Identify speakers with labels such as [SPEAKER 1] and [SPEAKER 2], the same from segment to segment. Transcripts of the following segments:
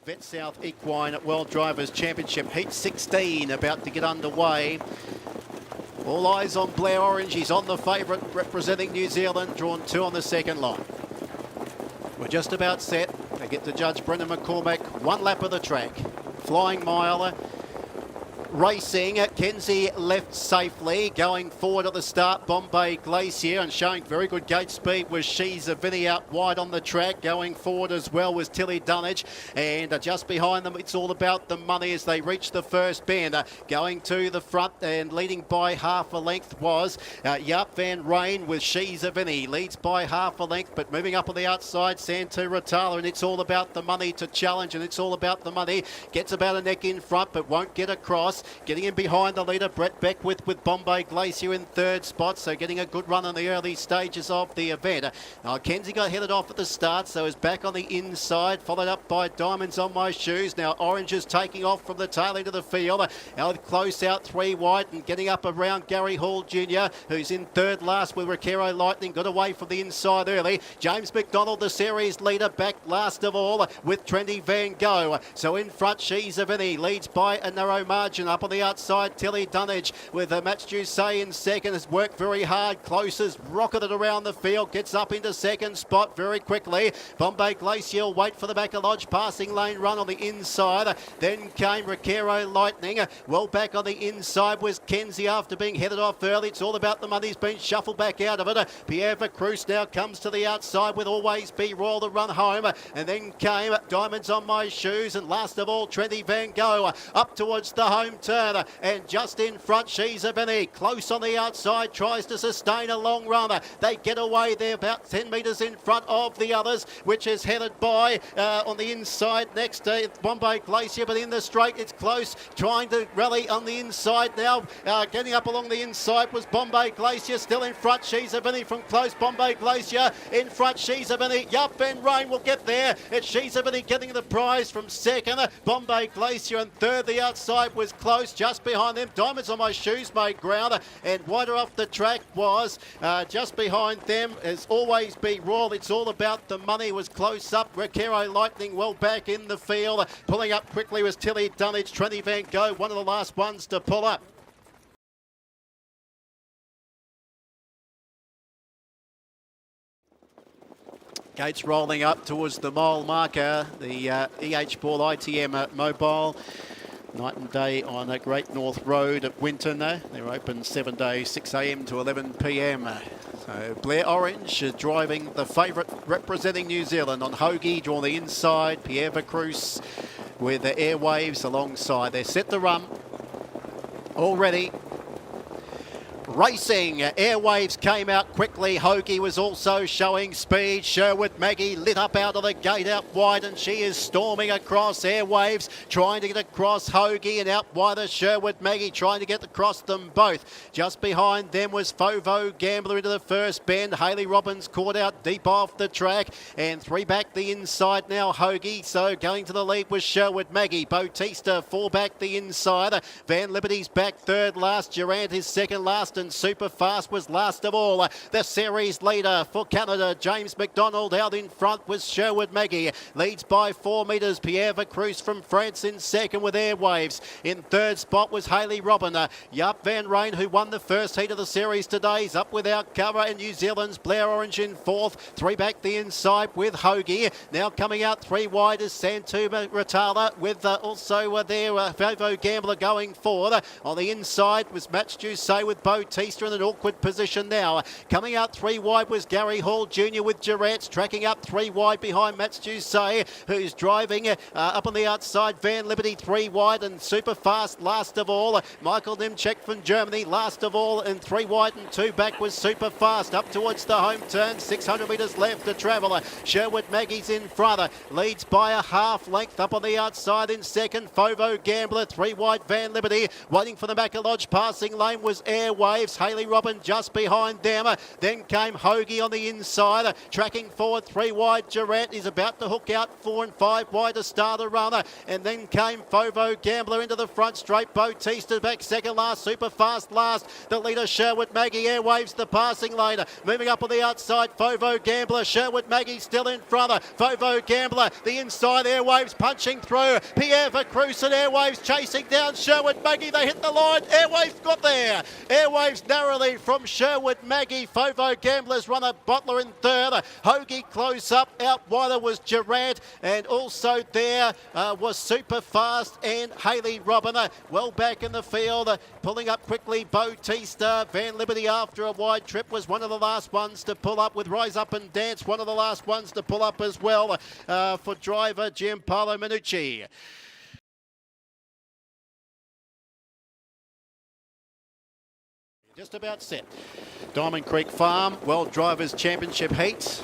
[SPEAKER 1] Vet South Equine World Drivers Championship Heat 16 about to get underway. All eyes on Blair Orange. He's on the favourite representing New Zealand, drawn 2 on the second line. We're just about set. They get to judge Brendan McCormack. 1 lap of the track. Flying Mile. Racing, Kenzie left safely, going forward at the start, Bombay Glacier, and showing very good gate speed was She's a Vinny out wide on the track. Going forward as well was Tilly Dunnage, and just behind them it's all about the money as they reach the first bend. Going to the front and leading by half a length was Yap Van Rain with She's a Vinny, leads by half a length, but moving up on the outside, Santu Ratala, and it's all about the money to challenge, and it's all about the money. Gets about a neck in front, but won't get across. Getting in behind the leader, Brett Beckwith with Bombay Glacier in 3rd spot, so getting a good run in the early stages of the event. Kenzie got headed off at the start, so is back on the inside, followed up by Diamonds on My Shoes. Now Orange is taking off from the tail end of the field. Out close out 3 wide and getting up around Gary Hall Jr., who's in 3rd last with Rakero Lightning, got away from the inside early. James McDonald, the series leader, back last of all with Trendy Van Gogh. So in front, She's a Vinny, leads by a narrow margin. Up on the outside, Tilly Dunnage with Matthew Say in second, has worked very hard. Closest rocketed around the field, gets up into 2nd spot very quickly. Bombay Glacier will wait for the back of Lodge passing lane run on the inside. Then came Rakero Lightning. Well back on the inside was Kenzie after being headed off early. It's all about the money. He's been shuffled back out of it. Pierre Vacruz now comes to the outside with Always Be Royal to run home. And then came Diamonds on My Shoes, and last of all Trendy Van Gogh up towards the home turn. And just in front, She's a Vinny, close on the outside, tries to sustain a long run. They get away there about 10 metres in front of the others, which is headed by on the inside next to Bombay Glacier, but in the straight it's close, trying to rally on the inside now. Getting up along the inside was Bombay Glacier, still in front, She's a Vinny from close. Bombay Glacier in front, She's a Vinny. Yup, Ben Rain will get there. It's She's a Vinny getting the prize from 2nd. Bombay Glacier in 3rd. The outside was close. Just behind them, Diamonds on My Shoes made ground, and wider off the track was just behind them as Always Be Royal. It's all about the money, was close up. Rakero Lightning well back in the field. Pulling up quickly was Tilly Dunnage. Trendy Van Gogh, one of the last ones to pull up. Gates rolling up towards the mile marker, the EH Ball ITM Mobile. Night and day on a Great North Road at Winton. They're open 7 days, 6 a.m. to 11 p.m. So Blair Orange driving the favourite representing New Zealand on Hoagie, drawn the inside. Pierre Vacruz with the Airwaves alongside. They're set to run already. Racing, Airwaves came out quickly. Hoagie was also showing speed. Sherwood Maggie lit up out of the gate out wide, and she is storming across. Airwaves trying to get across Hoagie, and out wider Sherwood Maggie trying to get across them both. Just behind them was Fovo Gambler into the first bend. Hayley Robbins caught out deep off the track, and 3 back the inside now Hoagie. So going to the lead was Sherwood Maggie. Bautista 4 back the inside. Van Liberty's back 3rd last. Durant is 2nd last, and Super Fast was last of all. The series leader for Canada, James McDonald, out in front was Sherwood Maggie. Leads by 4 metres. Pierre Vacruz from France in 2nd with Airwaves. In 3rd spot was Hayley Robin. Yap Van Rain, who won the first heat of the series today, is up without cover. And New Zealand's Blair Orange in 4th. 3 back the inside with Hoagie. Now coming out 3 wide is Santuma Ratala with also there Fovo Gambler going forward. On the inside was Match Say with Bautista in an awkward position now. Coming out 3 wide was Gary Hall Jr. with Durant, tracking up 3 wide behind Matthew Say, who's driving up on the outside. Van Liberty 3 wide, and Super Fast last of all. Michael Nimchek from Germany last of all, and 3 wide and 2 back was Super Fast up towards the home turn. 600 metres left to travel. Sherwood Maggie's in front, leads by a half length. Up on the outside in 2nd, Fovo Gambler 3 wide. Van Liberty waiting for the Macca Lodge passing lane was Airway. Airwaves. Hayley Robin just behind them. Then came Hoagie on the inside. Tracking forward 3 wide. Durant is about to hook out 4 and 5 wide to start the runner. And then came Fovo Gambler into the front straight. Bautista back second last. Super fast last. The leader Sherwood Maggie. Airwaves the passing lane. Moving up on the outside. Fovo Gambler. Sherwood Maggie still in front. Fovo Gambler. The inside. Airwaves punching through. Pierre Vacruz and Airwaves chasing down Sherwood Maggie. They hit the line. Airwaves got there. Airwaves narrowly from Sherwood Maggie. Fovo Gamblers runner Bottler in third. Hoagie close up. Out wider was Durant. And also there was Super Fast and Hayley Robin. Well back in the field. Pulling up quickly. Bautista. Van Liberty after a wide trip was one of the last ones to pull up with Rise Up and Dance. One of the last ones to pull up as well for driver Gianpaolo Minucci. Just about set. Diamond Creek Farm, World Drivers' Championship heats.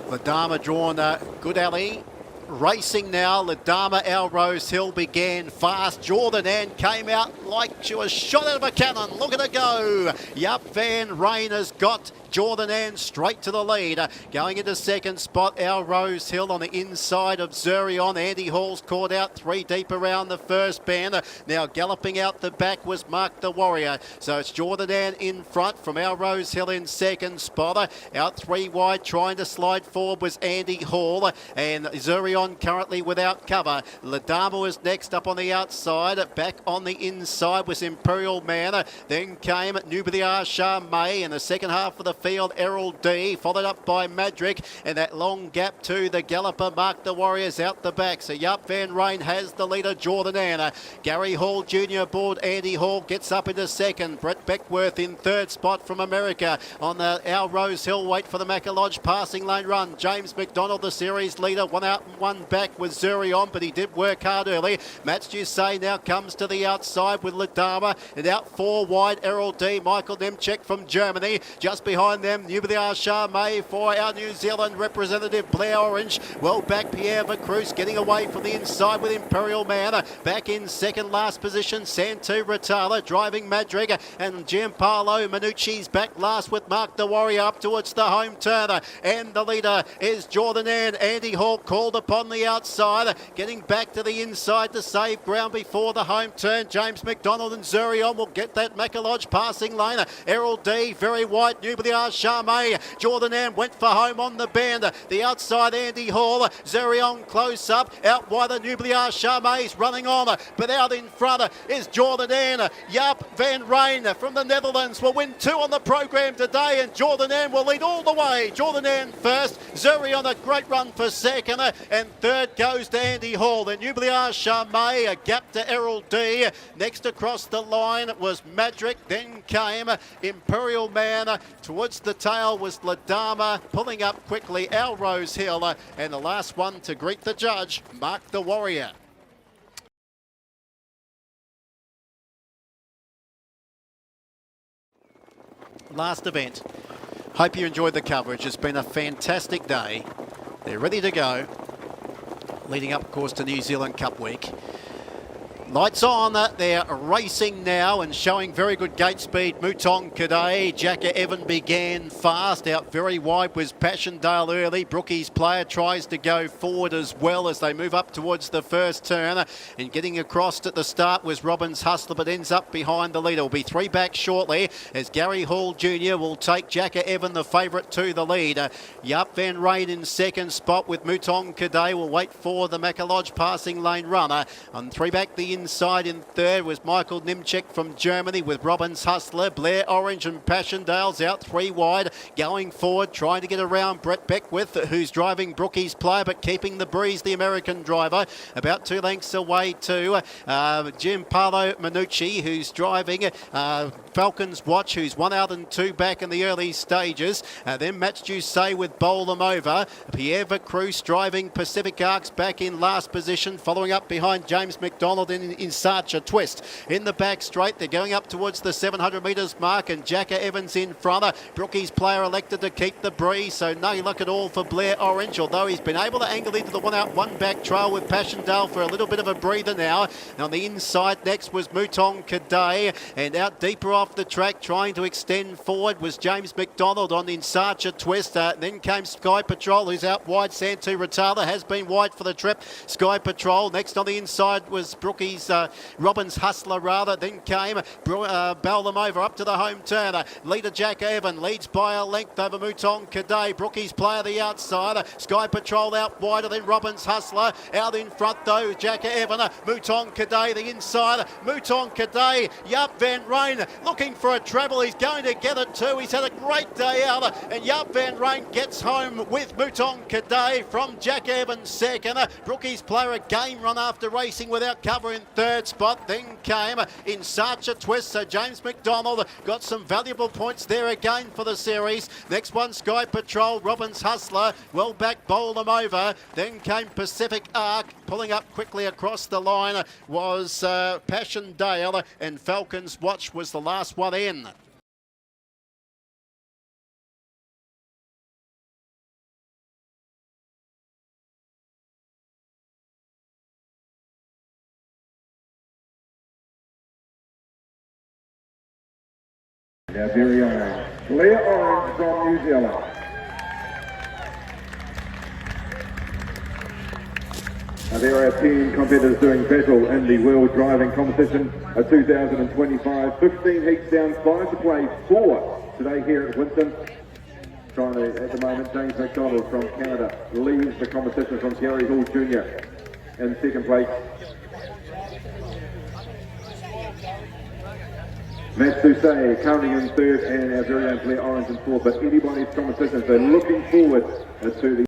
[SPEAKER 1] Ladama drawn good alley. Racing now, Ladama, our Rose Hill began fast. Jordan Ann came out like she was shot out of a cannon. Look at her go. Yup, Van Rain has got Jordan Ann straight to the lead. Going into second spot, our Rose Hill on the inside of Zurion. Andy Hall's caught out 3 deep around the first bend. Now galloping out the back was Mark the Warrior. So it's Jordan Ann in front from our Rose Hill in second spot. Out 3 wide, trying to slide forward was Andy Hall. And Zurion currently without cover. Ladama was next up on the outside. Back on the inside was Imperial Man. Then came Nubidiar Shah May in the second half of the field. Errol D, followed up by Madrick, and that long gap to the galloper Mark the Warriors out the back. So Yup, Van Rain has the leader, Jordan Anna. Gary Hall Jr. aboard. Andy Hall gets up into second. Brett Beckworth in third spot from America. On the our Rose Hill, wait for the Macalodge passing lane run. James McDonald, the series leader, 1 out and 1 back with Zurion, but he did work hard early. Mats Ducey now comes to the outside with Ladama, and out 4 wide, Errol D. Michael Nemchek from Germany. Just behind them, Nubidiar Shah May for our New Zealand representative, Blair Orange. Well back, Pierre Vacruz getting away from the inside with Imperial Man. Back in second last position, Santu Ratala driving Madriga, and Gianpaolo Minucci's back last with Mark the Warrior up towards the home turner. And the leader is Jordan Ann. Andy Hall called upon the outside, getting back to the inside to save ground before the home turn. James McDonald and Zurion will get that Macalodge passing lane. Errol D very wide, Nubidiar Shah May. Jordan Ann went for home on the bend. The outside, Andy Hall. Zurion close up. Out wide, the Nubidiar Shah May's running on. But out in front is Jordan Ann. Yup, Van Rain from the Netherlands will win 2 on the program today, and Jordan Ann will lead all the way. Jordan Ann first. Zurion a great run for second. And third goes to Andy Hall. Then Nubidiar Shah May, a gap to Errol D. Next across the line was Madrick. Then came Imperial Man. Towards the tail was Ladama, pulling up quickly, our Rose Hill, and the last one to greet the judge, Mark the Warrior. Last event. Hope you enjoyed the coverage. It's been a fantastic day. They're ready to go, leading up, of course, to New Zealand Cup Week. Lights on, they're racing now and showing very good gate speed. Mouton Cadet, Jacka Evan began fast. Out very wide was Passchendaele early. Brookie's player tries to go forward as well as they move up towards the first turn. And getting across at the start was Robbins Hustler, but ends up behind the leader. Will be 3 back shortly as Gary Hall Jr. will take Jacka Evan, the favourite, to the lead. Yup, Van Rain in second spot with Mouton Cadet. Will wait for the Macalodge passing lane runner. On 3 back, the inside in third was Michael Nemchek from Germany with Robbins Hustler. Blair Orange and Passchendaele's out 3 wide. Going forward, trying to get around Brett Beckworth, who's driving Brookie's player, but keeping the breeze, the American driver. About 2 lengths away to Gianpaolo Minucci, who's driving Falcon's Watch, who's 1 out and 2 back in the early stages. Then Mats Ducey with Bowl them over. Pierre Vacruz driving Pacific Arcs back in last position, following up behind James McDonald in in such a twist. In the back straight, they're going up towards the 700 metres mark, and Jacka Evans in front. Brookie's player elected to keep the breeze, so no luck at all for Blair Orange, although he's been able to angle into the one out, one back trail with Passchendaele for a little bit of a breather now. On the inside next was Mouton Cadet, and out deeper off the track, trying to extend forward, was James McDonald on In Such a Twist. Then came Sky Patrol, who's out wide. Santu Ratala has been wide for the trip. Sky Patrol. Next on the inside was Brookie's Robbins Hustler rather. Then came Bell over up to the home turn. Leader Jack Evan leads by a length over Mouton Cadet. Brookie's player the outside. Sky Patrol out wider than Robbins Hustler. Out in front though, Jack Evan. Mouton Cadet the inside. Mouton Cadet. Jaap van Rijn looking for a treble. He's going to get it too. He's had a great day out. And Jaap van Rijn gets home with Mouton Cadet from Jack Evans second. Brookie's player a game run after racing without cover in third spot. Then came In Such a Twist. So James McDonald got some valuable points there again for the series. Next one, Sky Patrol, Robbins Hustler, well back, bowl them over. Then came Pacific Arc, pulling up quickly across the line was Passchendaele, and Falcon's Watch was the last one in.
[SPEAKER 2] Our very own Blair Orange from New Zealand. Now there are 10 competitors doing battle in the World Driving Competition of 2025. 15 heats down, 5 to play, 4 today here at Winton. Trying to, at the moment, James McDonald from Canada leads the competition from Gary Hall Jr. in second place. Matt Doucet currently in third, and our very own Blair Orange in fourth. But anybody's competition, so looking forward to the